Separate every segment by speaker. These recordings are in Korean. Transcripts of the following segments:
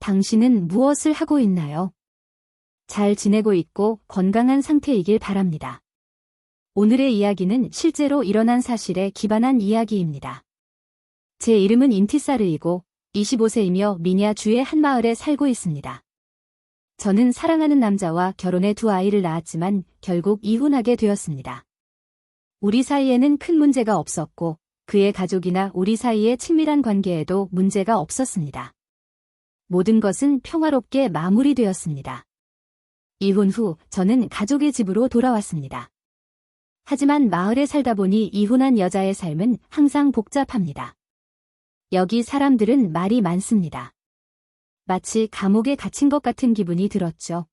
Speaker 1: 당신은 무엇을 하고 있나요? 잘 지내고 있고 건강한 상태이길 바랍니다. 오늘의 이야기는 실제로 일어난 사실에 기반한 이야기입니다. 제 이름은 인티사르이고 25세이며 미니아주의 한 마을에 살고 있습니다. 저는 사랑하는 남자와 결혼해 2아이를 낳았지만 결국 이혼하게 되었습니다. 우리 사이에는 큰 문제가 없었고 그의 가족이나 우리 사이의 친밀한 관계에도 문제가 없었습니다. 모든 것은 평화롭게 마무리되었습니다. 이혼 후 저는 가족의 집으로 돌아왔습니다. 하지만 마을에 살다 보니 이혼한 여자의 삶은 항상 복잡합니다. 여기 사람들은 말이 많습니다. 마치 감옥에 갇힌 것 같은 기분이 들었죠.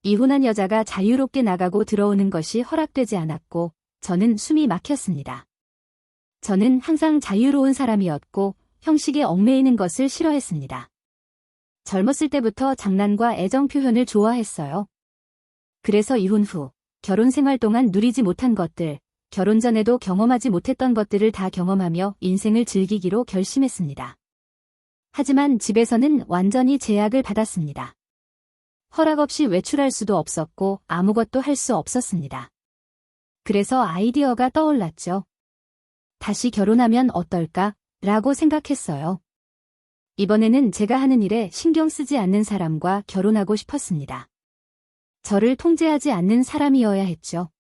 Speaker 1: 이혼한 여자가 자유롭게 나가고 들어오는 것이 허락되지 않았고 저는 숨이 막혔습니다. 저는 항상 자유로운 사람이었고 형식에 얽매이는 것을 싫어했습니다. 젊었을 때부터 장난과 애정 표현을 좋아했어요. 그래서 이혼 후 결혼 생활 동안 누리지 못한 것들, 결혼 전에도 경험하지 못했던 것들을 다 경험하며 인생을 즐기기로 결심했습니다. 하지만 집에서는 완전히 제약을 받았습니다. 허락 없이 외출할 수도 없었고 아무것도 할 수 없었습니다. 그래서 아이디어가 떠올랐죠. 다시 결혼하면 어떨까? 라고 생각했어요. 이번에는 제가 하는 일에 신경 쓰지 않는 사람과 결혼하고 싶었습니다. 저를 통제하지 않는 사람이어야 했죠.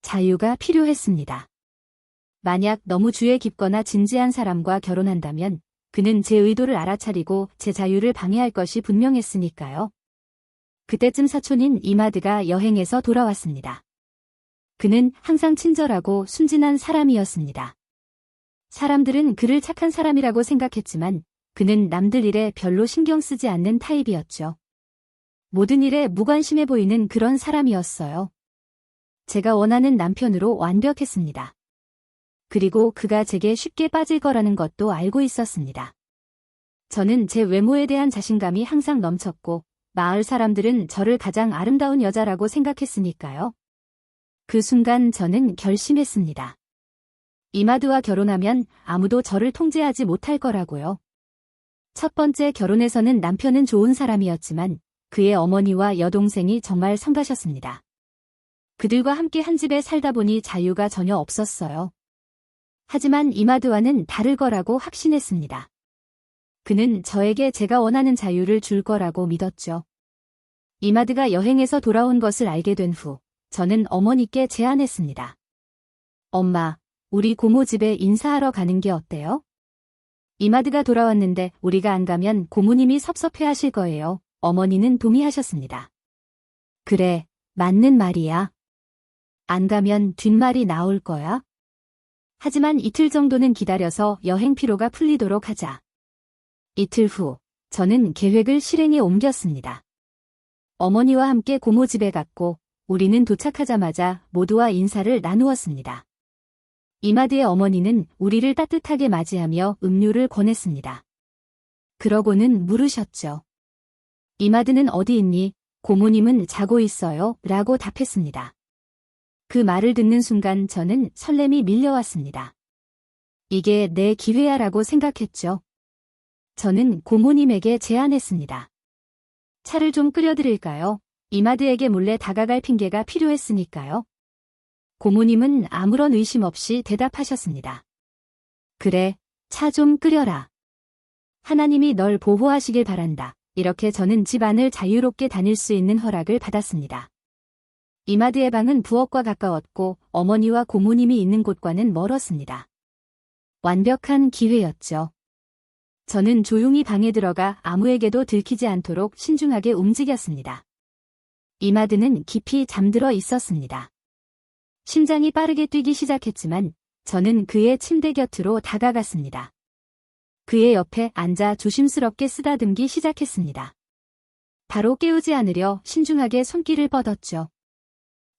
Speaker 1: 자유가 필요했습니다. 만약 너무 주의 깊거나 진지한 사람과 결혼한다면 그는 제 의도를 알아차리고 제 자유를 방해할 것이 분명했으니까요. 그때쯤 사촌인 이마드가 여행에서 돌아왔습니다. 그는 항상 친절하고 순진한 사람이었습니다. 사람들은 그를 착한 사람이라고 생각했지만 그는 남들 일에 별로 신경 쓰지 않는 타입이었죠. 모든 일에 무관심해 보이는 그런 사람이었어요. 제가 원하는 남편으로 완벽했습니다. 그리고 그가 제게 쉽게 빠질 거라는 것도 알고 있었습니다. 저는 제 외모에 대한 자신감이 항상 넘쳤고 마을 사람들은 저를 가장 아름다운 여자라고 생각했으니까요. 그 순간 저는 결심했습니다. 이마드와 결혼하면 아무도 저를 통제하지 못할 거라고요. 첫 번째 결혼에서는 남편은 좋은 사람이었지만 그의 어머니와 여동생이 정말 성가셨습니다. 그들과 함께 한 집에 살다 보니 자유가 전혀 없었어요. 하지만 이마드와는 다를 거라고 확신했습니다. 그는 저에게 제가 원하는 자유를 줄 거라고 믿었죠. 이마드가 여행에서 돌아온 것을 알게 된 후 저는 어머니께 제안했습니다. 엄마, 우리 고모 집에 인사하러 가는 게 어때요? 이마드가 돌아왔는데 우리가 안 가면 고모님이 섭섭해하실 거예요. 어머니는 동의하셨습니다. 그래, 맞는 말이야. 안 가면 뒷말이 나올 거야. 하지만 이틀 정도는 기다려서 여행 피로가 풀리도록 하자. 이틀 후, 저는 계획을 실행에 옮겼습니다. 어머니와 함께 고모 집에 갔고 우리는 도착하자마자 모두와 인사를 나누었습니다. 이마드의 어머니는 우리를 따뜻하게 맞이하며 음료를 권했습니다. 그러고는 물으셨죠. 이마드는 어디 있니? 고모님은 자고 있어요. 라고 답했습니다. 그 말을 듣는 순간 저는 설렘이 밀려왔습니다. 이게 내 기회야라고 생각했죠. 저는 고모님에게 제안했습니다. 차를 좀 끓여드릴까요? 이마드에게 몰래 다가갈 핑계가 필요했으니까요. 고모님은 아무런 의심 없이 대답하셨습니다. 그래, 차 좀 끓여라. 하나님이 널 보호하시길 바란다. 이렇게 저는 집 안을 자유롭게 다닐 수 있는 허락을 받았습니다. 이마드의 방은 부엌과 가까웠고 어머니와 고모님이 있는 곳과는 멀었습니다. 완벽한 기회였죠. 저는 조용히 방에 들어가 아무에게도 들키지 않도록 신중하게 움직였습니다. 이마드는 깊이 잠들어 있었습니다. 심장이 빠르게 뛰기 시작했지만 저는 그의 침대 곁으로 다가갔습니다. 그의 옆에 앉아 조심스럽게 쓰다듬기 시작했습니다. 바로 깨우지 않으려 신중하게 손길을 뻗었죠.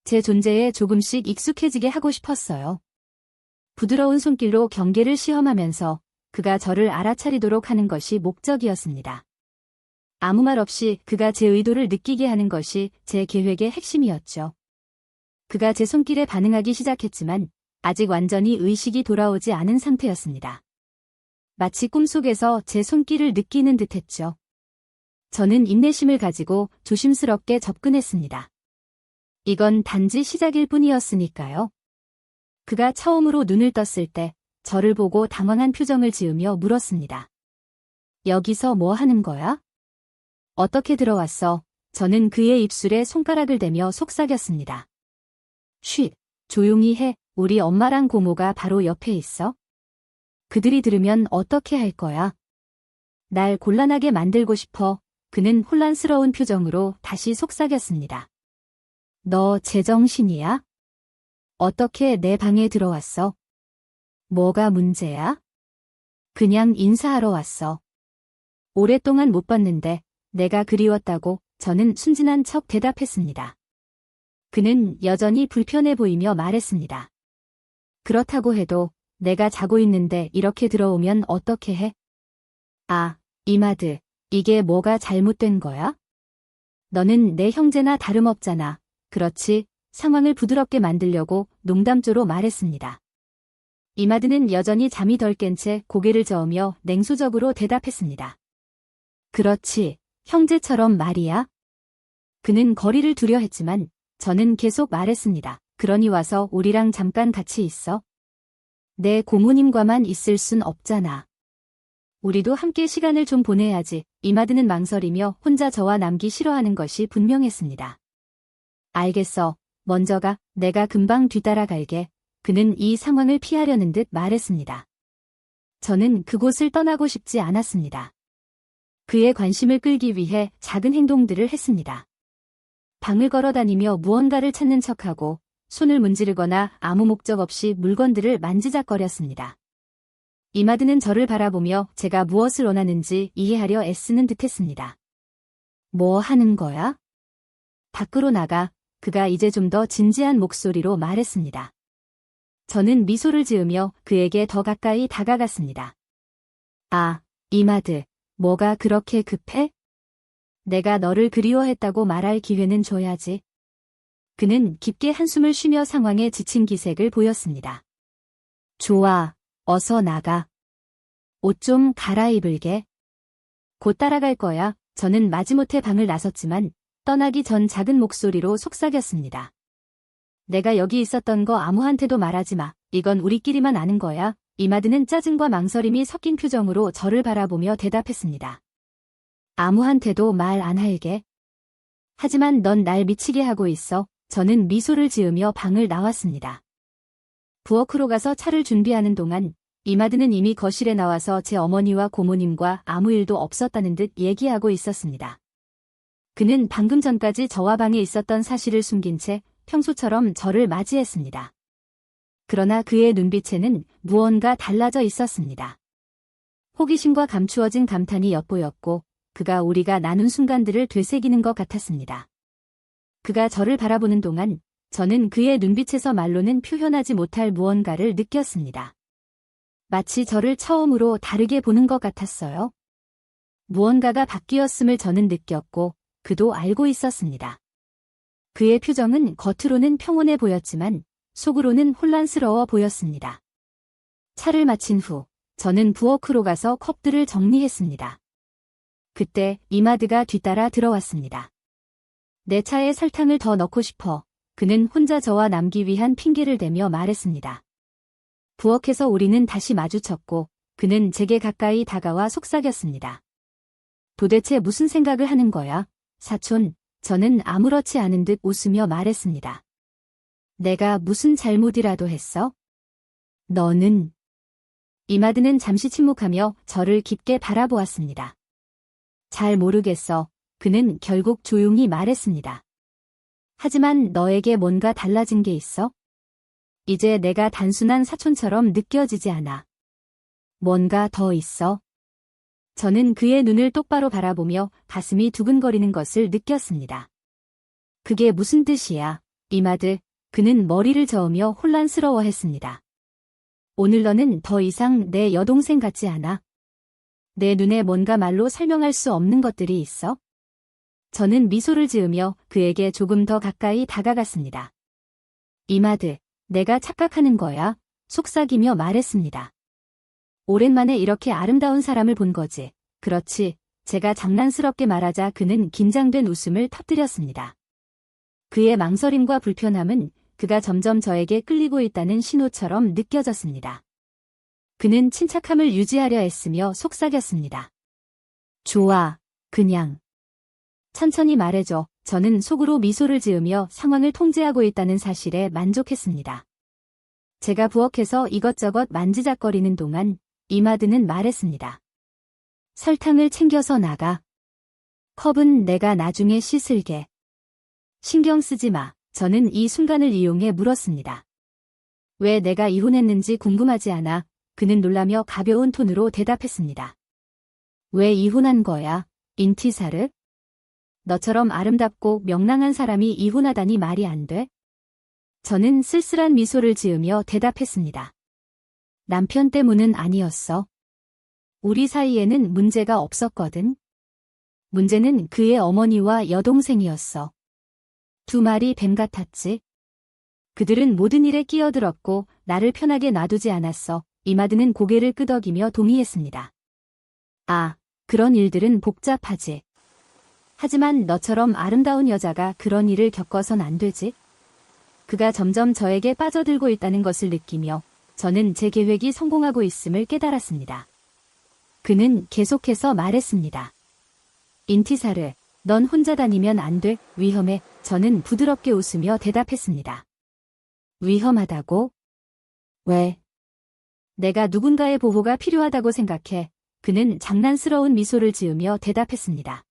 Speaker 1: 제 존재에 조금씩 익숙해지게 하고 싶었어요. 부드러운 손길로 경계를 시험하면서 그가 저를 알아차리도록 하는 것이 목적이었습니다. 아무 말 없이 그가 제 의도를 느끼게 하는 것이 제 계획의 핵심이었죠. 그가 제 손길에 반응하기 시작했지만 아직 완전히 의식이 돌아오지 않은 상태였습니다. 마치 꿈속에서 제 손길을 느끼는 듯했죠. 저는 인내심을 가지고 조심스럽게 접근했습니다. 이건 단지 시작일 뿐이었으니까요. 그가 처음으로 눈을 떴을 때 저를 보고 당황한 표정을 지으며 물었습니다. 여기서 뭐 하는 거야? 어떻게 들어왔어? 저는 그의 입술에 손가락을 대며 속삭였습니다. 쉿, 조용히 해. 우리 엄마랑 고모가 바로 옆에 있어. 그들이 들으면 어떻게 할 거야? 날 곤란하게 만들고 싶어. 그는 혼란스러운 표정으로 다시 속삭였습니다. 너 제정신이야? 어떻게 내 방에 들어왔어? 뭐가 문제야? 그냥 인사하러 왔어. 오랫동안 못 봤는데 내가 그리웠다고 저는 순진한 척 대답했습니다. 그는 여전히 불편해 보이며 말했습니다. 그렇다고 해도 내가 자고 있는데 이렇게 들어오면 어떻게 해? 아, 이마드, 이게 뭐가 잘못된 거야? 너는 내 형제나 다름없잖아. 그렇지, 상황을 부드럽게 만들려고 농담조로 말했습니다. 이마드는 여전히 잠이 덜 깬 채 고개를 저으며 냉소적으로 대답했습니다. 그렇지, 형제처럼 말이야. 그는 거리를 두려 했지만 저는 계속 말했습니다. 그러니 와서 우리랑 잠깐 같이 있어. 내 고모님과만 있을 순 없잖아. 우리도 함께 시간을 좀 보내야지. 이마드는 망설이며 혼자 저와 남기 싫어하는 것이 분명했습니다. 알겠어. 먼저 가. 내가 금방 뒤따라 갈게. 그는 이 상황을 피하려는 듯 말했습니다. 저는 그곳을 떠나고 싶지 않았습니다. 그의 관심을 끌기 위해 작은 행동들을 했습니다. 방을 걸어다니며 무언가를 찾는 척하고 손을 문지르거나 아무 목적 없이 물건들을 만지작거렸습니다. 이마드는 저를 바라보며 제가 무엇을 원하는지 이해하려 애쓰는 듯했습니다. 뭐 하는 거야? 밖으로 나가. 그가 이제 좀 더 진지한 목소리로 말했습니다. 저는 미소를 지으며 그에게 더 가까이 다가갔습니다. 아, 이마드, 뭐가 그렇게 급해? 내가 너를 그리워했다고 말할 기회는 줘야지. 그는 깊게 한숨을 쉬며 상황에 지친 기색을 보였습니다. 좋아, 어서 나가. 옷 좀 갈아입을게. 곧 따라갈 거야. 저는 마지못해 방을 나섰지만 떠나기 전 작은 목소리로 속삭였습니다. 내가 여기 있었던 거 아무한테도 말하지 마. 이건 우리끼리만 아는 거야. 이마드는 짜증과 망설임이 섞인 표정으로 저를 바라보며 대답했습니다. 아무한테도 말 안 할게. 하지만 넌 날 미치게 하고 있어. 저는 미소를 지으며 방을 나왔습니다. 부엌으로 가서 차를 준비하는 동안 이마드는 이미 거실에 나와서 제 어머니와 고모님과 아무 일도 없었다는 듯 얘기하고 있었습니다. 그는 방금 전까지 저와 방에 있었던 사실을 숨긴 채 평소처럼 저를 맞이했습니다. 그러나 그의 눈빛에는 무언가 달라져 있었습니다. 호기심과 감추어진 감탄이 엿보였고 그가 우리가 나눈 순간들을 되새기는 것 같았습니다. 그가 저를 바라보는 동안 저는 그의 눈빛에서 말로는 표현하지 못할 무언가를 느꼈습니다. 마치 저를 처음으로 다르게 보는 것 같았어요. 무언가가 바뀌었음을 저는 느꼈고 그도 알고 있었습니다. 그의 표정은 겉으로는 평온해 보였지만 속으로는 혼란스러워 보였습니다. 차를 마친 후 저는 부엌으로 가서 컵들을 정리했습니다. 그때 이마드가 뒤따라 들어왔습니다. 내 차에 설탕을 더 넣고 싶어. 그는 혼자 저와 남기 위한 핑계를 대며 말했습니다. 부엌에서 우리는 다시 마주쳤고 그는 제게 가까이 다가와 속삭였습니다. 도대체 무슨 생각을 하는 거야? 사촌, 저는 아무렇지 않은 듯 웃으며 말했습니다. 내가 무슨 잘못이라도 했어? 너는... 이마드는 잠시 침묵하며 저를 깊게 바라보았습니다. 잘 모르겠어. 그는 결국 조용히 말했습니다. 하지만 너에게 뭔가 달라진 게 있어? 이제 내가 단순한 사촌처럼 느껴지지 않아. 뭔가 더 있어? 저는 그의 눈을 똑바로 바라보며 가슴이 두근거리는 것을 느꼈습니다. 그게 무슨 뜻이야, 이마드? 그는 머리를 저으며 혼란스러워했습니다. 오늘 너는 더 이상 내 여동생 같지 않아. 내 눈에 뭔가 말로 설명할 수 없는 것들이 있어? 저는 미소를 지으며 그에게 조금 더 가까이 다가갔습니다. 이마드, 내가 착각하는 거야. 속삭이며 말했습니다. 오랜만에 이렇게 아름다운 사람을 본 거지. 그렇지. 제가 장난스럽게 말하자 그는 긴장된 웃음을 터뜨렸습니다. 그의 망설임과 불편함은 그가 점점 저에게 끌리고 있다는 신호처럼 느껴졌습니다. 그는 침착함을 유지하려 애쓰며 속삭였습니다. 좋아, 그냥. 천천히 말해줘. 저는 속으로 미소를 지으며 상황을 통제하고 있다는 사실에 만족했습니다. 제가 부엌에서 이것저것 만지작거리는 동안 이마드는 말했습니다. 설탕을 챙겨서 나가. 컵은 내가 나중에 씻을게. 신경 쓰지 마. 저는 이 순간을 이용해 물었습니다. 왜 내가 이혼했는지 궁금하지 않아. 그는 놀라며 가벼운 톤으로 대답했습니다. 왜 이혼한 거야, 인티사르? 너처럼 아름답고 명랑한 사람이 이혼하다니 말이 안 돼? 저는 쓸쓸한 미소를 지으며 대답했습니다. 남편 때문은 아니었어. 우리 사이에는 문제가 없었거든. 문제는 그의 어머니와 여동생이었어. 두 마리 뱀 같았지. 그들은 모든 일에 끼어들었고 나를 편하게 놔두지 않았어. 이마드는 고개를 끄덕이며 동의했습니다. 아, 그런 일들은 복잡하지. 하지만 너처럼 아름다운 여자가 그런 일을 겪어선 안 되지. 그가 점점 저에게 빠져들고 있다는 것을 느끼며 저는 제 계획이 성공하고 있음을 깨달았습니다. 그는 계속해서 말했습니다. 인티사르, 넌 혼자 다니면 안 돼. 위험해. 저는 부드럽게 웃으며 대답했습니다. 위험하다고? 왜? 내가 누군가의 보호가 필요하다고 생각해. 그는 장난스러운 미소를 지으며 대답했습니다.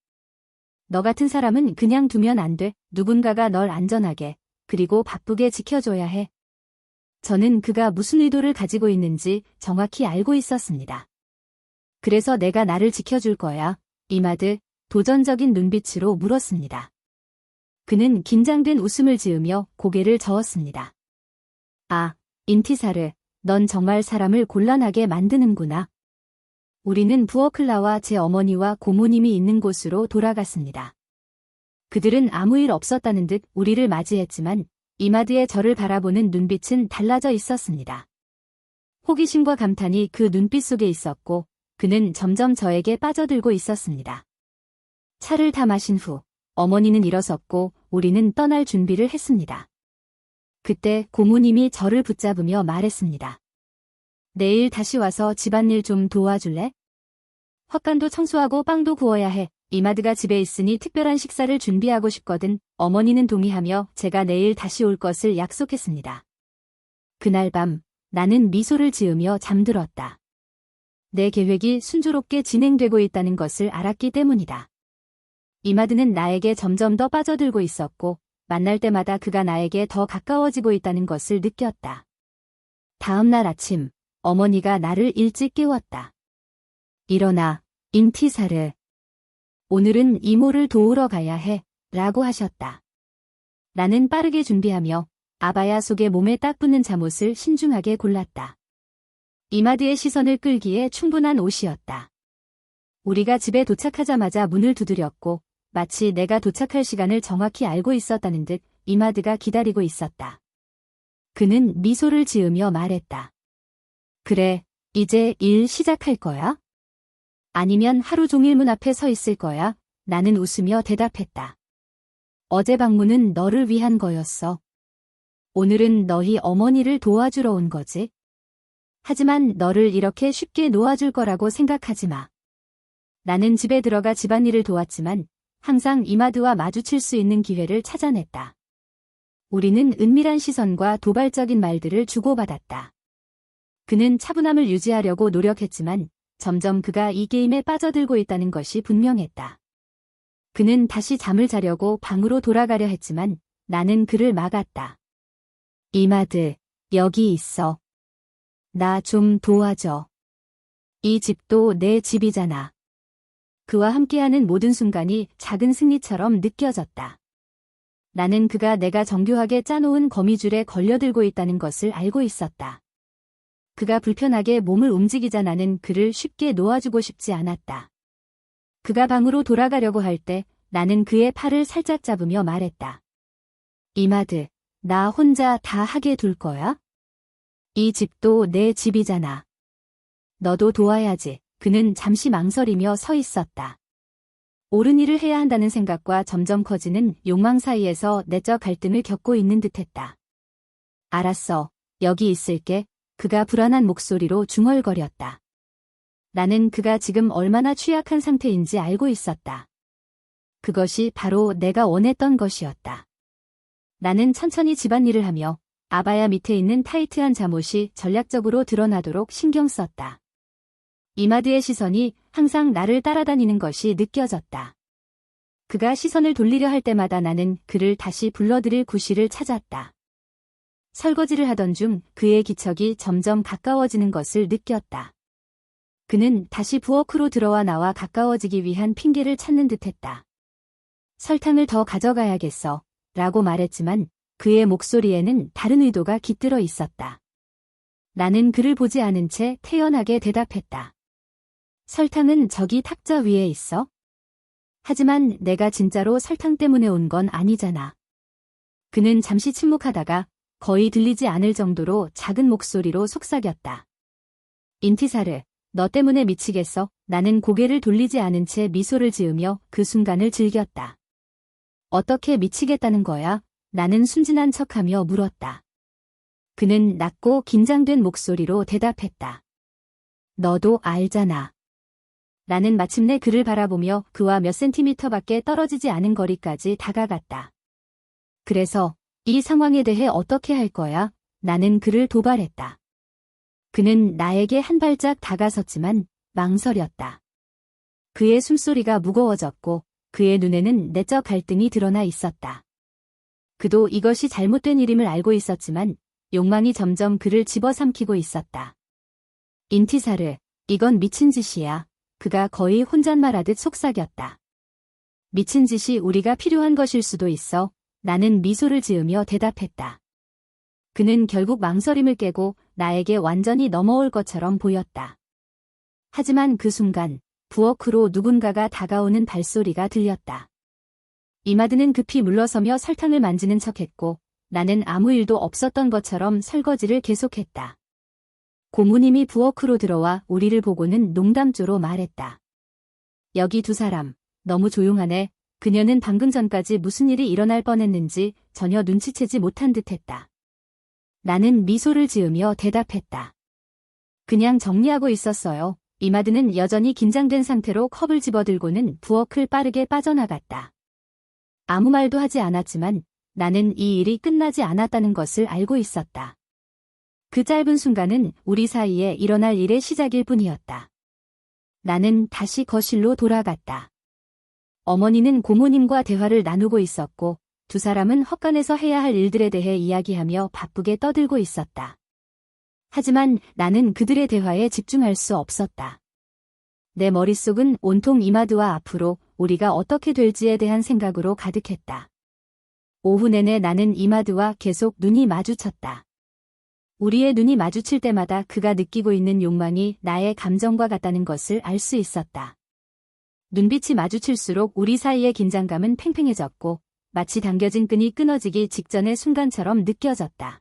Speaker 1: 너 같은 사람은 그냥 두면 안 돼. 누군가가 널 안전하게, 그리고 바쁘게 지켜줘야 해. 저는 그가 무슨 의도를 가지고 있는지 정확히 알고 있었습니다. 그래서 내가 나를 지켜줄 거야. 이마드, 도전적인 눈빛으로 물었습니다. 그는 긴장된 웃음을 지으며 고개를 저었습니다. 아, 인티사르, 넌 정말 사람을 곤란하게 만드는구나. 우리는 부어클라와 제 어머니와 고모님이 있는 곳으로 돌아갔습니다. 그들은 아무 일 없었다는 듯 우리를 맞이했지만 이마드의 저를 바라보는 눈빛은 달라져 있었습니다. 호기심과 감탄이 그 눈빛 속에 있었고 그는 점점 저에게 빠져들고 있었습니다. 차를 다 마신 후 어머니는 일어섰고 우리는 떠날 준비를 했습니다. 그때 고모님이 저를 붙잡으며 말했습니다. 내일 다시 와서 집안일 좀 도와줄래? 헛간도 청소하고 빵도 구워야 해. 이마드가 집에 있으니 특별한 식사를 준비하고 싶거든. 어머니는 동의하며 제가 내일 다시 올 것을 약속했습니다. 그날 밤 나는 미소를 지으며 잠들었다. 내 계획이 순조롭게 진행되고 있다는 것을 알았기 때문이다. 이마드는 나에게 점점 더 빠져들고 있었고 만날 때마다 그가 나에게 더 가까워지고 있다는 것을 느꼈다. 다음 날 아침 어머니가 나를 일찍 깨웠다. 일어나, 인티사르. 오늘은 이모를 도우러 가야 해, 라고 하셨다. 나는 빠르게 준비하며 아바야 속에 몸에 딱 붙는 잠옷을 신중하게 골랐다. 이마드의 시선을 끌기에 충분한 옷이었다. 우리가 집에 도착하자마자 문을 두드렸고 마치 내가 도착할 시간을 정확히 알고 있었다는 듯 이마드가 기다리고 있었다. 그는 미소를 지으며 말했다. 그래, 이제 일 시작할 거야? 아니면 하루 종일 문 앞에 서 있을 거야? 나는 웃으며 대답했다. 어제 방문은 너를 위한 거였어. 오늘은 너희 어머니를 도와주러 온 거지. 하지만 너를 이렇게 쉽게 놓아줄 거라고 생각하지 마. 나는 집에 들어가 집안일을 도왔지만 항상 이마드와 마주칠 수 있는 기회를 찾아냈다. 우리는 은밀한 시선과 도발적인 말들을 주고받았다. 그는 차분함을 유지하려고 노력했지만 점점 그가 이 게임에 빠져들고 있다는 것이 분명했다. 그는 다시 잠을 자려고 방으로 돌아가려 했지만 나는 그를 막았다. 이마드, 여기 있어. 나 좀 도와줘. 이 집도 내 집이잖아. 그와 함께하는 모든 순간이 작은 승리처럼 느껴졌다. 나는 그가 내가 정교하게 짜놓은 거미줄에 걸려들고 있다는 것을 알고 있었다. 그가 불편하게 몸을 움직이자 나는 그를 쉽게 놓아주고 싶지 않았다. 그가 방으로 돌아가려고 할 때 나는 그의 팔을 살짝 잡으며 말했다. 이마드, 나 혼자 다 하게 둘 거야? 이 집도 내 집이잖아. 너도 도와야지. 그는 잠시 망설이며 서 있었다. 옳은 일을 해야 한다는 생각과 점점 커지는 욕망 사이에서 내적 갈등을 겪고 있는 듯했다. 알았어. 여기 있을게. 그가 불안한 목소리로 중얼거렸다. 나는 그가 지금 얼마나 취약한 상태인지 알고 있었다. 그것이 바로 내가 원했던 것이었다. 나는 천천히 집안일을 하며 아바야 밑에 있는 타이트한 잠옷이 전략적으로 드러나도록 신경 썼다. 이마드의 시선이 항상 나를 따라다니는 것이 느껴졌다. 그가 시선을 돌리려 할 때마다 나는 그를 다시 불러들일 구실을 찾았다. 설거지를 하던 중 그의 기척이 점점 가까워지는 것을 느꼈다. 그는 다시 부엌으로 들어와 나와 가까워지기 위한 핑계를 찾는 듯했다. 설탕을 더 가져가야겠어 라고 말했지만 그의 목소리에는 다른 의도가 깃들어 있었다. 나는 그를 보지 않은 채 태연하게 대답했다. 설탕은 저기 탁자 위에 있어? 하지만 내가 진짜로 설탕 때문에 온 건 아니잖아. 그는 잠시 침묵하다가 거의 들리지 않을 정도로 작은 목소리로 속삭였다. 인티사르, 너 때문에 미치겠어? 나는 고개를 돌리지 않은 채 미소를 지으며 그 순간을 즐겼다. 어떻게 미치겠다는 거야? 나는 순진한 척하며 물었다. 그는 낮고 긴장된 목소리로 대답했다. 너도 알잖아. 나는 마침내 그를 바라보며 그와 몇 센티미터밖에 떨어지지 않은 거리까지 다가갔다. 그래서 이 상황에 대해 어떻게 할 거야? 나는 그를 도발했다. 그는 나에게 한 발짝 다가섰지만 망설였다. 그의 숨소리가 무거워졌고 그의 눈에는 내적 갈등이 드러나 있었다. 그도 이것이 잘못된 일임을 알고 있었지만 욕망이 점점 그를 집어삼키고 있었다. 인티사르, 이건 미친 짓이야. 그가 거의 혼잣말하듯 속삭였다. 미친 짓이 우리가 필요한 것일 수도 있어. 나는 미소를 지으며 대답했다. 그는 결국 망설임을 깨고 나에게 완전히 넘어올 것처럼 보였다. 하지만 그 순간 부엌으로 누군가가 다가오는 발소리가 들렸다. 이마드는 급히 물러서며 설탕을 만지는 척했고 나는 아무 일도 없었던 것처럼 설거지를 계속했다. 고모님이 부엌으로 들어와 우리를 보고는 농담조로 말했다. 여기 두 사람, 너무 조용하네. 그녀는 방금 전까지 무슨 일이 일어날 뻔했는지 전혀 눈치채지 못한 듯했다. 나는 미소를 지으며 대답했다. 그냥 정리하고 있었어요. 이마드는 여전히 긴장된 상태로 컵을 집어들고는 부엌을 빠르게 빠져나갔다. 아무 말도 하지 않았지만 나는 이 일이 끝나지 않았다는 것을 알고 있었다. 그 짧은 순간은 우리 사이에 일어날 일의 시작일 뿐이었다. 나는 다시 거실로 돌아갔다. 어머니는 고모님과 대화를 나누고 있었고 두 사람은 헛간에서 해야 할 일들에 대해 이야기하며 바쁘게 떠들고 있었다. 하지만 나는 그들의 대화에 집중할 수 없었다. 내 머릿속은 온통 이마드와 앞으로 우리가 어떻게 될지에 대한 생각으로 가득했다. 오후 내내 나는 이마드와 계속 눈이 마주쳤다. 우리의 눈이 마주칠 때마다 그가 느끼고 있는 욕망이 나의 감정과 같다는 것을 알 수 있었다. 눈빛이 마주칠수록 우리 사이의 긴장감은 팽팽해졌고 마치 당겨진 끈이 끊어지기 직전의 순간처럼 느껴졌다.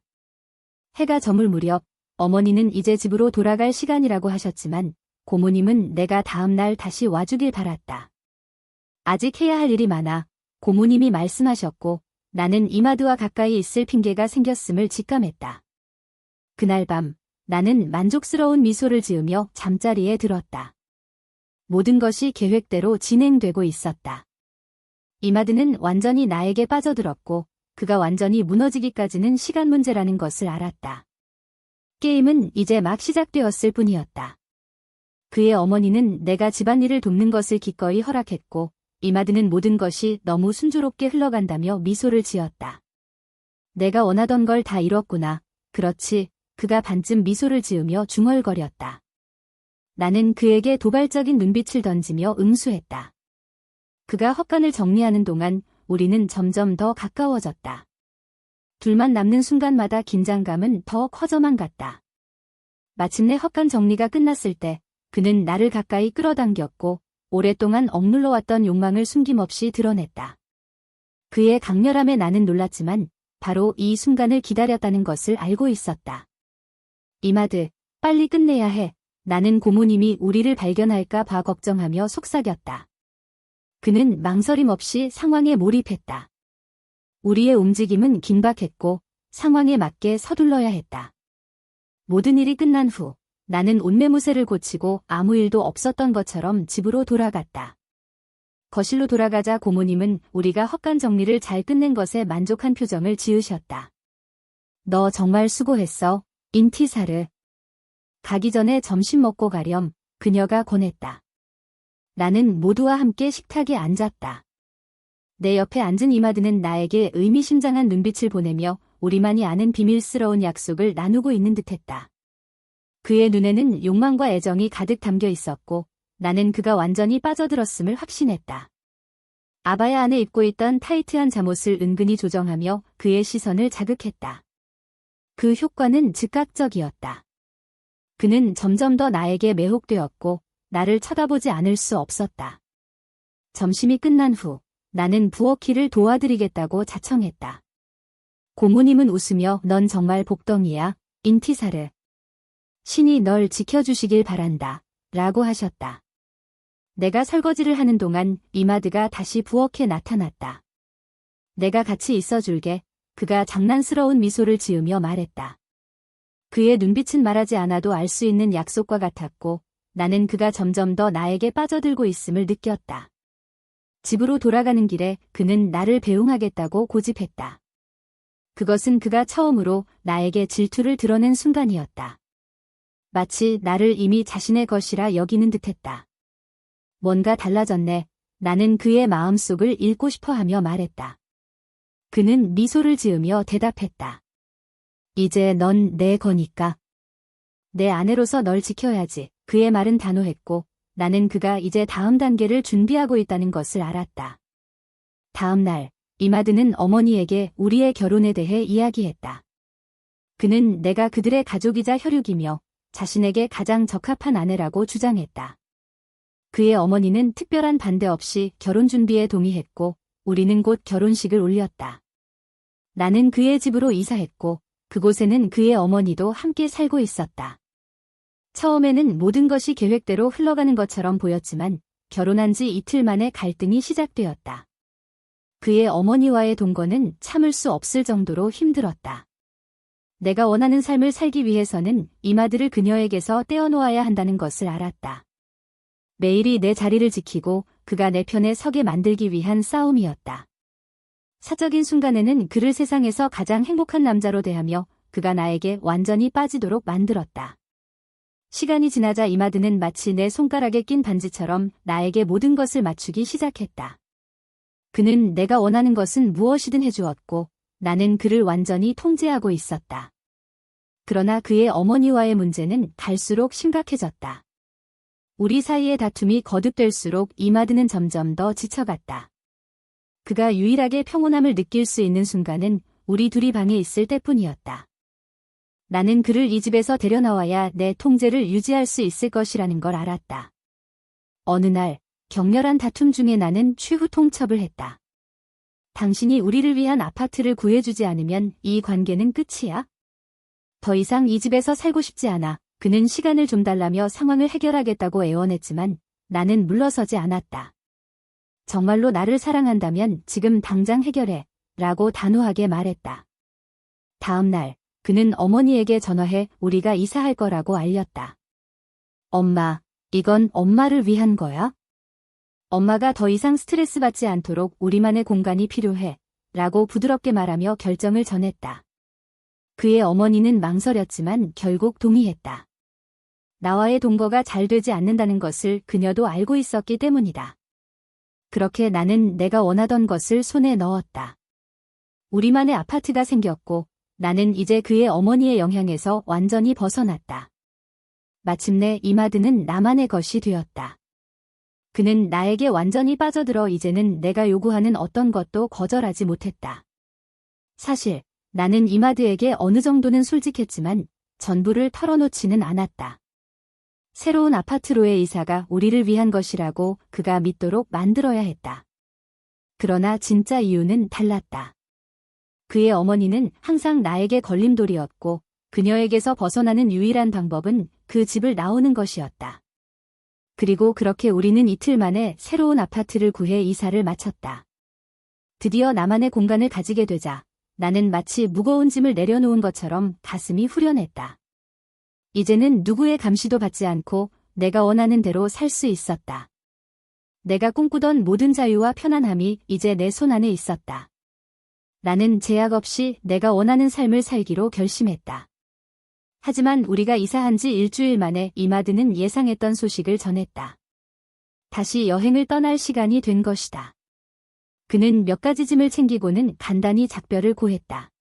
Speaker 1: 해가 저물 무렵 어머니는 이제 집으로 돌아갈 시간이라고 하셨지만 고모님은 내가 다음 날 다시 와주길 바랐다. 아직 해야 할 일이 많아 고모님이 말씀하셨고 나는 이마드와 가까이 있을 핑계가 생겼음을 직감했다. 그날 밤 나는 만족스러운 미소를 지으며 잠자리에 들었다. 모든 것이 계획대로 진행되고 있었다. 이마드는 완전히 나에게 빠져들었고 그가 완전히 무너지기까지는 시간 문제라는 것을 알았다. 게임은 이제 막 시작되었을 뿐이었다. 그의 어머니는 내가 집안일을 돕는 것을 기꺼이 허락했고 이마드는 모든 것이 너무 순조롭게 흘러간다며 미소를 지었다. 내가 원하던 걸 다 이뤘구나. 그렇지. 그가 반쯤 미소를 지으며 중얼거렸다. 나는 그에게 도발적인 눈빛을 던지며 응수했다. 그가 헛간을 정리하는 동안 우리는 점점 더 가까워졌다. 둘만 남는 순간마다 긴장감은 더 커져만 갔다. 마침내 헛간 정리가 끝났을 때 그는 나를 가까이 끌어당겼고 오랫동안 억눌러왔던 욕망을 숨김없이 드러냈다. 그의 강렬함에 나는 놀랐지만 바로 이 순간을 기다렸다는 것을 알고 있었다. 이마드, 빨리 끝내야 해. 나는 고모님이 우리를 발견할까 봐 걱정하며 속삭였다. 그는 망설임 없이 상황에 몰입했다. 우리의 움직임은 긴박했고 상황에 맞게 서둘러야 했다. 모든 일이 끝난 후 나는 옷매무새를 고치고 아무 일도 없었던 것처럼 집으로 돌아갔다. 거실로 돌아가자 고모님은 우리가 헛간 정리를 잘 끝낸 것에 만족한 표정을 지으셨다. 너 정말 수고했어, 인티사르. 가기 전에 점심 먹고 가렴, 그녀가 권했다. 나는 모두와 함께 식탁에 앉았다. 내 옆에 앉은 이마드는 나에게 의미심장한 눈빛을 보내며 우리만이 아는 비밀스러운 약속을 나누고 있는 듯했다. 그의 눈에는 욕망과 애정이 가득 담겨 있었고 나는 그가 완전히 빠져들었음을 확신했다. 아바야 안에 입고 있던 타이트한 잠옷을 은근히 조정하며 그의 시선을 자극했다. 그 효과는 즉각적이었다. 그는 점점 더 나에게 매혹되었고 나를 쳐다보지 않을 수 없었다. 점심이 끝난 후 나는 부엌일을 도와드리겠다고 자청했다. 고모님은 웃으며 넌 정말 복덩이야, 인티사르. 신이 널 지켜주시길 바란다, 라고 하셨다. 내가 설거지를 하는 동안 이마드가 다시 부엌에 나타났다. 내가 같이 있어줄게. 그가 장난스러운 미소를 지으며 말했다. 그의 눈빛은 말하지 않아도 알 수 있는 약속과 같았고 나는 그가 점점 더 나에게 빠져들고 있음을 느꼈다. 집으로 돌아가는 길에 그는 나를 배웅하겠다고 고집했다. 그것은 그가 처음으로 나에게 질투를 드러낸 순간이었다. 마치 나를 이미 자신의 것이라 여기는 듯했다. 뭔가 달라졌네. 나는 그의 마음속을 읽고 싶어 하며 말했다. 그는 미소를 지으며 대답했다. 이제 넌 내 거니까. 내 아내로서 널 지켜야지. 그의 말은 단호했고 나는 그가 이제 다음 단계를 준비하고 있다는 것을 알았다. 다음 날, 이마드는 어머니에게 우리의 결혼에 대해 이야기했다. 그는 내가 그들의 가족이자 혈육이며 자신에게 가장 적합한 아내라고 주장했다. 그의 어머니는 특별한 반대 없이 결혼 준비에 동의했고 우리는 곧 결혼식을 올렸다. 나는 그의 집으로 이사했고 그곳에는 그의 어머니도 함께 살고 있었다. 처음에는 모든 것이 계획대로 흘러가는 것처럼 보였지만 결혼한 지 이틀 만에 갈등이 시작되었다. 그의 어머니와의 동거는 참을 수 없을 정도로 힘들었다. 내가 원하는 삶을 살기 위해서는 이마드를 그녀에게서 떼어놓아야 한다는 것을 알았다. 매일이 내 자리를 지키고 그가 내 편에 서게 만들기 위한 싸움이었다. 사적인 순간에는 그를 세상에서 가장 행복한 남자로 대하며 그가 나에게 완전히 빠지도록 만들었다. 시간이 지나자 이마드는 마치 내 손가락에 낀 반지처럼 나에게 모든 것을 맞추기 시작했다. 그는 내가 원하는 것은 무엇이든 해주었고 나는 그를 완전히 통제하고 있었다. 그러나 그의 어머니와의 문제는 갈수록 심각해졌다. 우리 사이의 다툼이 거듭될수록 이마드는 점점 더 지쳐갔다. 그가 유일하게 평온함을 느낄 수 있는 순간은 우리 둘이 방에 있을 때뿐이었다. 나는 그를 이 집에서 데려나와야 내 통제를 유지할 수 있을 것이라는 걸 알았다. 어느 날 격렬한 다툼 중에 나는 최후 통첩을 했다. 당신이 우리를 위한 아파트를 구해주지 않으면 이 관계는 끝이야. 더 이상 이 집에서 살고 싶지 않아. 그는 시간을 좀 달라며 상황을 해결하겠다고 애원했지만 나는 물러서지 않았다. 정말로 나를 사랑한다면 지금 당장 해결해. 라고 단호하게 말했다. 다음 날 그는 어머니에게 전화해 우리가 이사할 거라고 알렸다. 엄마, 이건 엄마를 위한 거야? 엄마가 더 이상 스트레스 받지 않도록 우리만의 공간이 필요해. 라고 부드럽게 말하며 결정을 전했다. 그의 어머니는 망설였지만 결국 동의했다. 나와의 동거가 잘 되지 않는다는 것을 그녀도 알고 있었기 때문이다. 그렇게 나는 내가 원하던 것을 손에 넣었다. 우리만의 아파트가 생겼고 나는 이제 그의 어머니의 영향에서 완전히 벗어났다. 마침내 이마드는 나만의 것이 되었다. 그는 나에게 완전히 빠져들어 이제는 내가 요구하는 어떤 것도 거절하지 못했다. 사실 나는 이마드에게 어느 정도는 솔직했지만 전부를 털어놓지는 않았다. 새로운 아파트로의 이사가 우리를 위한 것이라고 그가 믿도록 만들어야 했다. 그러나 진짜 이유는 달랐다. 그의 어머니는 항상 나에게 걸림돌이었고 그녀에게서 벗어나는 유일한 방법은 그 집을 나오는 것이었다. 그리고 그렇게 우리는 이틀 만에 새로운 아파트를 구해 이사를 마쳤다. 드디어 나만의 공간을 가지게 되자 나는 마치 무거운 짐을 내려놓은 것처럼 가슴이 후련했다. 이제는 누구의 감시도 받지 않고 내가 원하는 대로 살 수 있었다. 내가 꿈꾸던 모든 자유와 편안함이 이제 내 손 안에 있었다. 나는 제약 없이 내가 원하는 삶을 살기로 결심했다. 하지만 우리가 이사한 지 일주일 만에 이마드는 예상했던 소식을 전했다. 다시 여행을 떠날 시간이 된 것이다. 그는 몇 가지 짐을 챙기고는 간단히 작별을 고했다.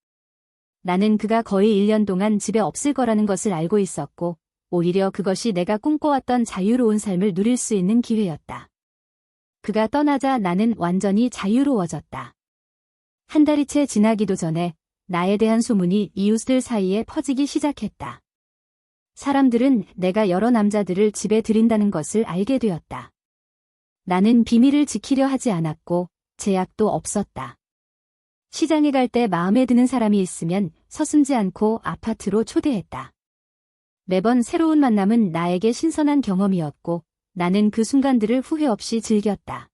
Speaker 1: 나는 그가 거의 1년 동안 집에 없을 거라는 것을 알고 있었고, 오히려 그것이 내가 꿈꿔왔던 자유로운 삶을 누릴 수 있는 기회였다. 그가 떠나자 나는 완전히 자유로워졌다. 한 달이 채 지나기도 전에 나에 대한 소문이 이웃들 사이에 퍼지기 시작했다. 사람들은 내가 여러 남자들을 집에 들인다는 것을 알게 되었다. 나는 비밀을 지키려 하지 않았고 제약도 없었다. 시장에 갈 때 마음에 드는 사람이 있으면 서슴지 않고 아파트로 초대했다. 매번 새로운 만남은 나에게 신선한 경험이었고 나는 그 순간들을 후회 없이 즐겼다.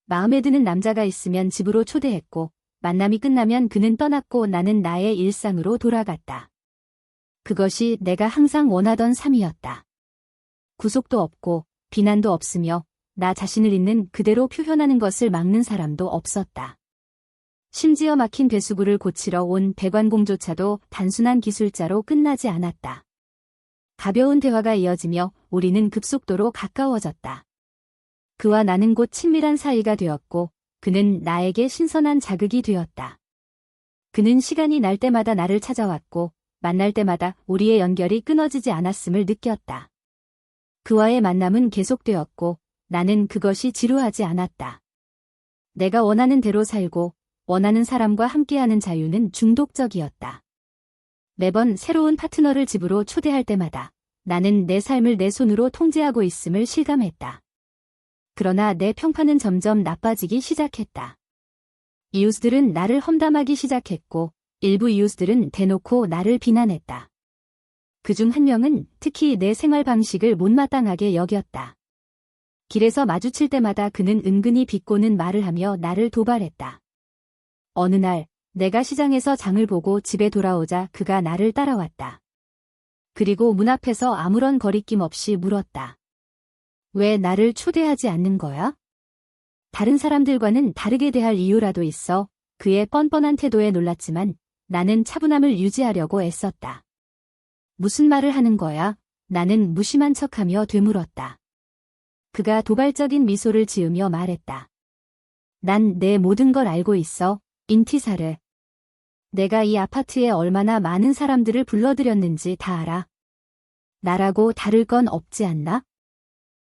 Speaker 1: 마음에 드는 남자가 있으면 집으로 초대했고 만남이 끝나면 그는 떠났고 나는 나의 일상으로 돌아갔다. 그것이 내가 항상 원하던 삶이었다. 구속도 없고 비난도 없으며 나 자신을 있는 그대로 표현하는 것을 막는 사람도 없었다. 심지어 막힌 배수구를 고치러 온 배관공조차도 단순한 기술자로 끝나지 않았다. 가벼운 대화가 이어지며 우리는 급속도로 가까워졌다. 그와 나는 곧 친밀한 사이가 되었고 그는 나에게 신선한 자극이 되었다. 그는 시간이 날 때마다 나를 찾아왔고 만날 때마다 우리의 연결이 끊어지지 않았음을 느꼈다. 그와의 만남은 계속되었고 나는 그것이 지루하지 않았다. 내가 원하는 대로 살고 원하는 사람과 함께하는 자유는 중독적이었다. 매번 새로운 파트너를 집으로 초대할 때마다 나는 내 삶을 내 손으로 통제하고 있음을 실감했다. 그러나 내 평판은 점점 나빠지기 시작했다. 이웃들은 나를 험담하기 시작했고 일부 이웃들은 대놓고 나를 비난했다. 그중 한 명은 특히 내 생활 방식을 못마땅하게 여겼다. 길에서 마주칠 때마다 그는 은근히 비꼬는 말을 하며 나를 도발했다. 어느 날 내가 시장에서 장을 보고 집에 돌아오자 그가 나를 따라왔다. 그리고 문 앞에서 아무런 거리낌 없이 물었다. 왜 나를 초대하지 않는 거야? 다른 사람들과는 다르게 대할 이유라도 있어. 그의 뻔뻔한 태도에 놀랐지만 나는 차분함을 유지하려고 애썼다. 무슨 말을 하는 거야? 나는 무심한 척하며 되물었다. 그가 도발적인 미소를 지으며 말했다. 난 내 모든 걸 알고 있어, 인티사르. 내가 이 아파트에 얼마나 많은 사람들을 불러들였는지 다 알아. 나라고 다를 건 없지 않나?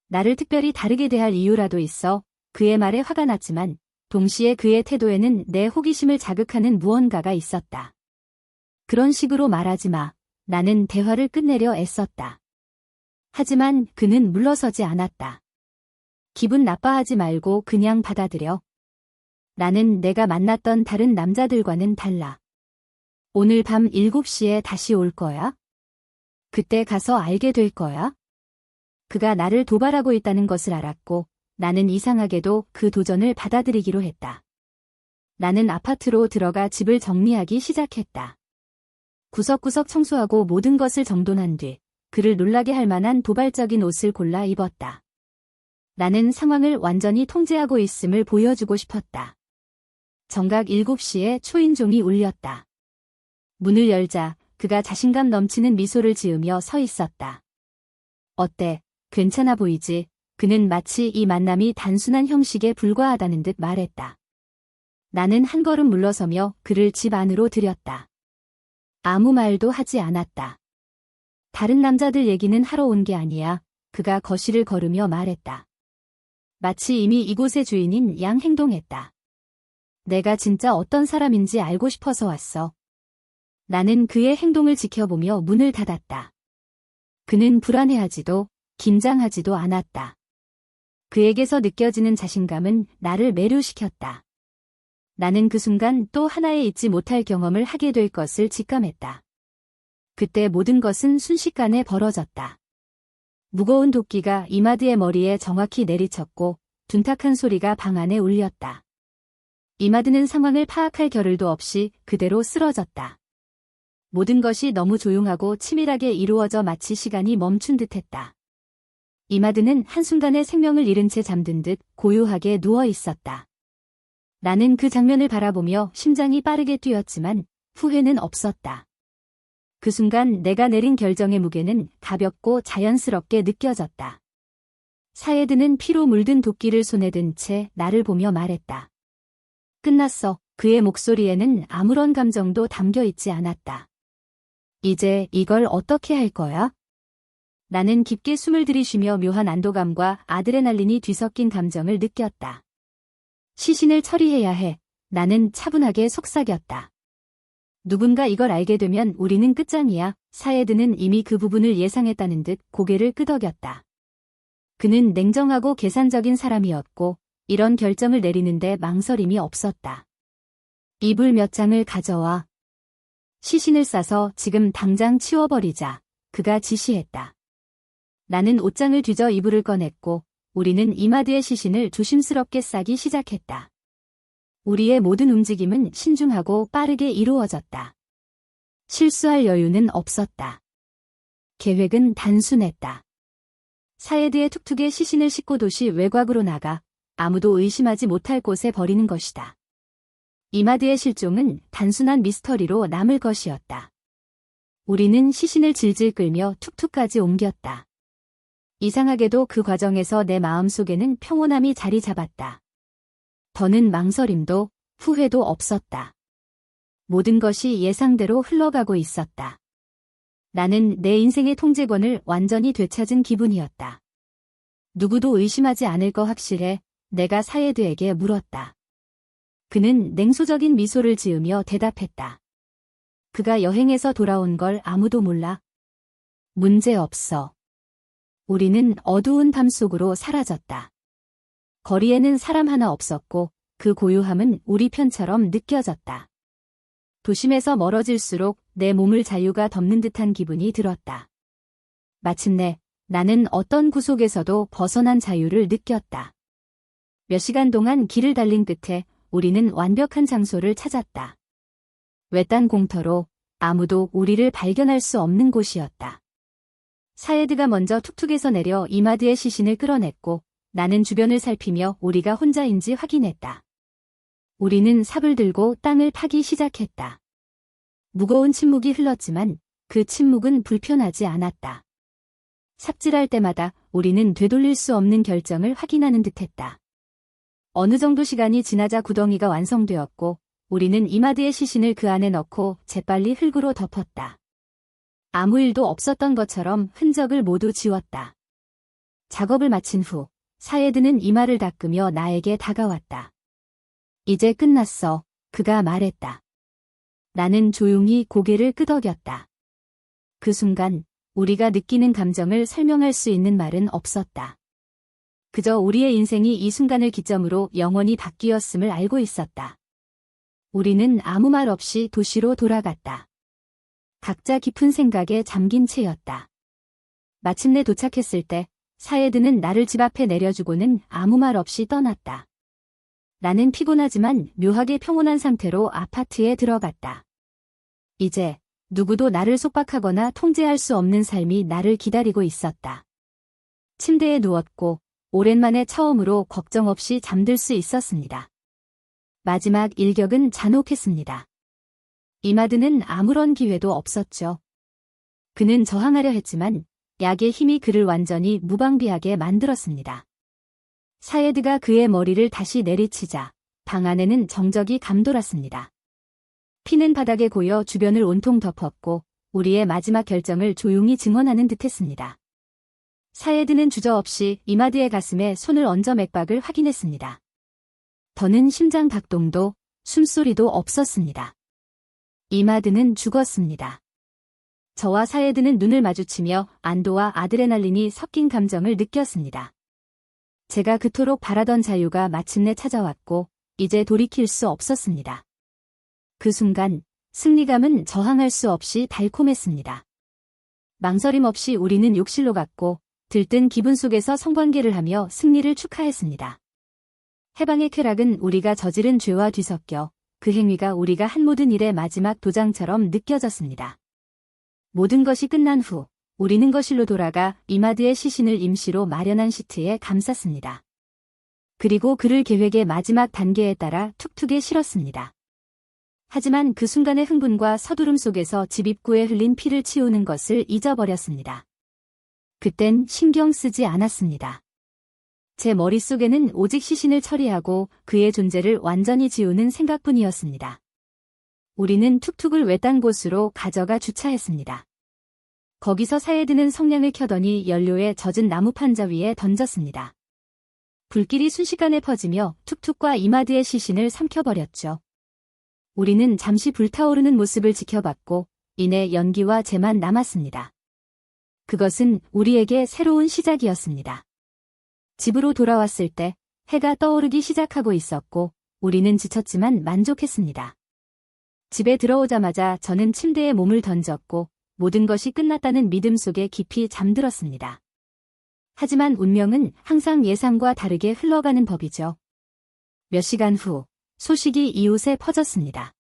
Speaker 1: 나를 특별히 다르게 대할 이유라도 있어. 그의 말에 화가 났지만 동시에 그의 태도에는 내 호기심을 자극하는 무언가가 있었다. 그런 식으로 말하지 마. 나는 대화를 끝내려 애썼다. 하지만 그는 물러서지 않았다. 기분 나빠하지 말고 그냥 받아들여. 나는 내가 만났던 다른 남자들과는 달라. 오늘 밤 7시에 다시 올 거야? 그때 가서 알게 될 거야? 그가 나를 도발하고 있다는 것을 알았고 나는 이상하게도 그 도전을 받아들이기로 했다. 나는 아파트로 들어가 집을 정리하기 시작했다. 구석구석 청소하고 모든 것을 정돈한 뒤 그를 놀라게 할 만한 도발적인 옷을 골라 입었다. 나는 상황을 완전히 통제하고 있음을 보여주고 싶었다. 정각 7시에 초인종이 울렸다. 문을 열자 그가 자신감 넘치는 미소를 지으며 서 있었다. 어때? 괜찮아 보이지? 그는 마치 이 만남이 단순한 형식에 불과하다는 듯 말했다. 나는 한 걸음 물러서며 그를 집 안으로 들였다. 아무 말도 하지 않았다. 다른 남자들 얘기는 하러 온 게 아니야. 그가 거실을 걸으며 말했다. 마치 이미 이곳의 주인인 양 행동했다. 내가 진짜 어떤 사람인지 알고 싶어서 왔어. 나는 그의 행동을 지켜보며 문을 닫았다. 그는 불안해하지도 긴장하지도 않았다. 그에게서 느껴지는 자신감은 나를 매료시켰다. 나는 그 순간 또 하나의 잊지 못할 경험을 하게 될 것을 직감했다. 그때 모든 것은 순식간에 벌어졌다. 무거운 도끼가 이마드의 머리에 정확히 내리쳤고 둔탁한 소리가 방 안에 울렸다. 이마드는 상황을 파악할 겨를도 없이 그대로 쓰러졌다. 모든 것이 너무 조용하고 치밀하게 이루어져 마치 시간이 멈춘 듯했다. 이마드는 한순간에 생명을 잃은 채 잠든 듯 고요하게 누워 있었다. 나는 그 장면을 바라보며 심장이 빠르게 뛰었지만 후회는 없었다. 그 순간 내가 내린 결정의 무게는 가볍고 자연스럽게 느껴졌다. 사예드는 피로 물든 도끼를 손에 든 채 나를 보며 말했다. 끝났어. 그의 목소리에는 아무런 감정도 담겨 있지 않았다. 이제 이걸 어떻게 할 거야? 나는 깊게 숨을 들이쉬며 묘한 안도감과 아드레날린이 뒤섞인 감정을 느꼈다. 시신을 처리해야 해. 나는 차분하게 속삭였다. 누군가 이걸 알게 되면 우리는 끝장이야. 사예드는 이미 그 부분을 예상했다는 듯 고개를 끄덕였다. 그는 냉정하고 계산적인 사람이었고 이런 결정을 내리는데 망설임이 없었다. 이불 몇 장을 가져와. 시신을 싸서 지금 당장 치워버리자. 그가 지시했다. 나는 옷장을 뒤져 이불을 꺼냈고 우리는 이마드의 시신을 조심스럽게 싸기 시작했다. 우리의 모든 움직임은 신중하고 빠르게 이루어졌다. 실수할 여유는 없었다. 계획은 단순했다. 사예드의 툭툭에 시신을 싣고 도시 외곽으로 나가 아무도 의심하지 못할 곳에 버리는 것이다. 이마드의 실종은 단순한 미스터리로 남을 것이었다. 우리는 시신을 질질 끌며 툭툭까지 옮겼다. 이상하게도 그 과정에서 내 마음속에는 평온함이 자리 잡았다. 더는 망설임도 후회도 없었다. 모든 것이 예상대로 흘러가고 있었다. 나는 내 인생의 통제권을 완전히 되찾은 기분이었다. 누구도 의심하지 않을 거 확실해. 내가 사예드에게 물었다. 그는 냉소적인 미소를 지으며 대답했다. 그가 여행에서 돌아온 걸 아무도 몰라. 문제 없어. 우리는 어두운 밤 속으로 사라졌다. 거리에는 사람 하나 없었고 그 고요함은 우리 편처럼 느껴졌다. 도심에서 멀어질수록 내 몸을 자유가 덮는 듯한 기분이 들었다. 마침내 나는 어떤 구속에서도 벗어난 자유를 느꼈다. 몇 시간 동안 길을 달린 끝에 우리는 완벽한 장소를 찾았다. 외딴 공터로 아무도 우리를 발견할 수 없는 곳이었다. 사예드가 먼저 툭툭에서 내려 이마드의 시신을 끌어냈고 나는 주변을 살피며 우리가 혼자인지 확인했다. 우리는 삽을 들고 땅을 파기 시작했다. 무거운 침묵이 흘렀지만 그 침묵은 불편하지 않았다. 삽질할 때마다 우리는 되돌릴 수 없는 결정을 확인하는 듯했다. 어느 정도 시간이 지나자 구덩이가 완성되었고 우리는 이마드의 시신을 그 안에 넣고 재빨리 흙으로 덮었다. 아무 일도 없었던 것처럼 흔적을 모두 지웠다. 작업을 마친 후 사예드는 이마를 닦으며 나에게 다가왔다. 이제 끝났어. 그가 말했다. 나는 조용히 고개를 끄덕였다. 그 순간 우리가 느끼는 감정을 설명할 수 있는 말은 없었다. 그저 우리의 인생이 이 순간을 기점으로 영원히 바뀌었음을 알고 있었다. 우리는 아무 말 없이 도시로 돌아갔다. 각자 깊은 생각에 잠긴 채였다. 마침내 도착했을 때 사예드는 나를 집 앞에 내려주고는 아무 말 없이 떠났다. 나는 피곤하지만 묘하게 평온한 상태로 아파트에 들어갔다. 이제 누구도 나를 속박하거나 통제할 수 없는 삶이 나를 기다리고 있었다. 침대에 누웠고 오랜만에 처음으로 걱정 없이 잠들 수 있었습니다. 마지막 일격은 잔혹했습니다. 이마드는 아무런 기회도 없었죠. 그는 저항하려 했지만 약의 힘이 그를 완전히 무방비하게 만들었습니다. 사예드가 그의 머리를 다시 내리치자 방 안에는 정적이 감돌았습니다. 피는 바닥에 고여 주변을 온통 덮었고 우리의 마지막 결정을 조용히 증언하는 듯했습니다. 사예드는 주저없이 이마드의 가슴에 손을 얹어 맥박을 확인했습니다. 더는 심장 박동도 숨소리도 없었습니다. 이마드는 죽었습니다. 저와 사예드는 눈을 마주치며 안도와 아드레날린이 섞인 감정을 느꼈습니다. 제가 그토록 바라던 자유가 마침내 찾아왔고 이제 돌이킬 수 없었습니다. 그 순간 승리감은 저항할 수 없이 달콤했습니다. 망설임 없이 우리는 욕실로 갔고 들뜬 기분 속에서 성관계를 하며 승리를 축하했습니다. 해방의 쾌락은 우리가 저지른 죄와 뒤섞여 그 행위가 우리가 한 모든 일의 마지막 도장처럼 느껴졌습니다. 모든 것이 끝난 후 우리는 거실로 돌아가 이마드의 시신을 임시로 마련한 시트에 감쌌습니다. 그리고 그를 계획의 마지막 단계에 따라 툭툭에 실었습니다. 하지만 그 순간의 흥분과 서두름 속에서 집 입구에 흘린 피를 치우는 것을 잊어버렸습니다. 그땐 신경 쓰지 않았습니다. 제 머릿속에는 오직 시신을 처리하고 그의 존재를 완전히 지우는 생각뿐이었습니다. 우리는 툭툭을 외딴 곳으로 가져가 주차했습니다. 거기서 사에 드는 성냥을 켜더니 연료에 젖은 나무 판자 위에 던졌습니다. 불길이 순식간에 퍼지며 툭툭과 이마드의 시신을 삼켜버렸죠. 우리는 잠시 불타오르는 모습을 지켜봤고 이내 연기와 재만 남았습니다. 그것은 우리에게 새로운 시작이었습니다. 집으로 돌아왔을 때 해가 떠오르기 시작하고 있었고 우리는 지쳤지만 만족했습니다. 집에 들어오자마자 저는 침대에 몸을 던졌고 모든 것이 끝났다는 믿음 속에 깊이 잠들었습니다. 하지만 운명은 항상 예상과 다르게 흘러가는 법이죠. 몇 시간 후 소식이 이웃에 퍼졌습니다.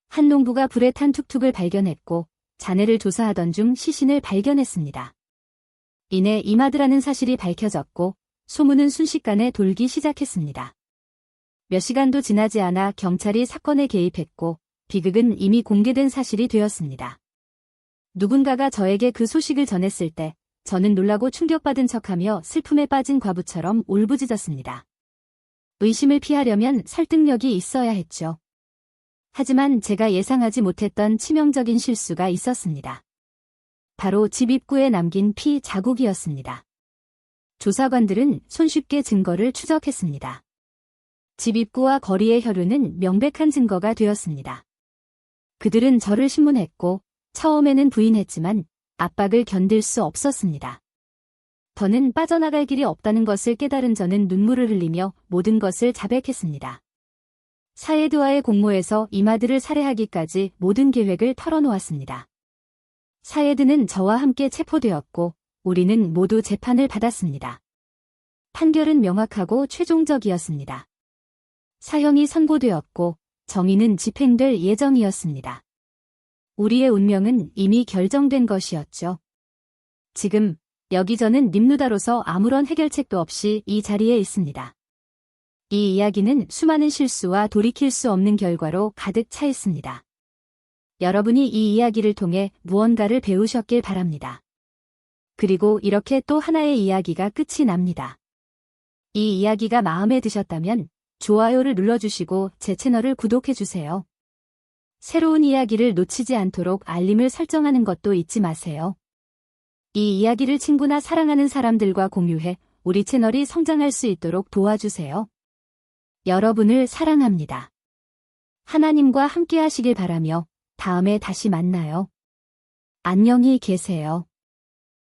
Speaker 1: 한 농부가 불에 탄 툭툭을 발견했고 잔해를 조사하던 중 시신을 발견했습니다. 이내 이마드라는 사실이 밝혀졌고 소문은 순식간에 돌기 시작했습니다. 몇 시간도 지나지 않아 경찰이 사건에 개입했고 비극은 이미 공개된 사실이 되었습니다. 누군가가 저에게 그 소식을 전했을 때 저는 놀라고 충격받은 척하며 슬픔에 빠진 과부처럼 울부짖었습니다. 의심을 피하려면 설득력이 있어야 했죠. 하지만 제가 예상하지 못했던 치명적인 실수가 있었습니다. 바로 집 입구에 남긴 피 자국이었습니다. 조사관들은 손쉽게 증거를 추적했습니다. 집 입구와 거리의 혈흔은 명백한 증거가 되었습니다. 그들은 저를 신문했고 처음에는 부인했지만 압박을 견딜 수 없었습니다. 더는 빠져나갈 길이 없다는 것을 깨달은 저는 눈물을 흘리며 모든 것을 자백했습니다. 사예드와의 공모에서 이마드를 살해하기까지 모든 계획을 털어놓았습니다. 사예드는 저와 함께 체포되었고 우리는 모두 재판을 받았습니다. 판결은 명확하고 최종적이었습니다. 사형이 선고되었고 정의는 집행될 예정이었습니다. 우리의 운명은 이미 결정된 것이었죠. 지금 여기 저는 nimnu다로서 아무런 해결책도 없이 이 자리에 있습니다. 이 이야기는 수많은 실수와 돌이킬 수 없는 결과로 가득 차 있습니다. 여러분이 이 이야기를 통해 무언가를 배우셨길 바랍니다. 그리고 이렇게 또 하나의 이야기가 끝이 납니다. 이 이야기가 마음에 드셨다면 좋아요를 눌러주시고 제 채널을 구독해주세요. 새로운 이야기를 놓치지 않도록 알림을 설정하는 것도 잊지 마세요. 이 이야기를 친구나 사랑하는 사람들과 공유해 우리 채널이 성장할 수 있도록 도와주세요. 여러분을 사랑합니다. 하나님과 함께 하시길 바라며 다음에 다시 만나요. 안녕히 계세요.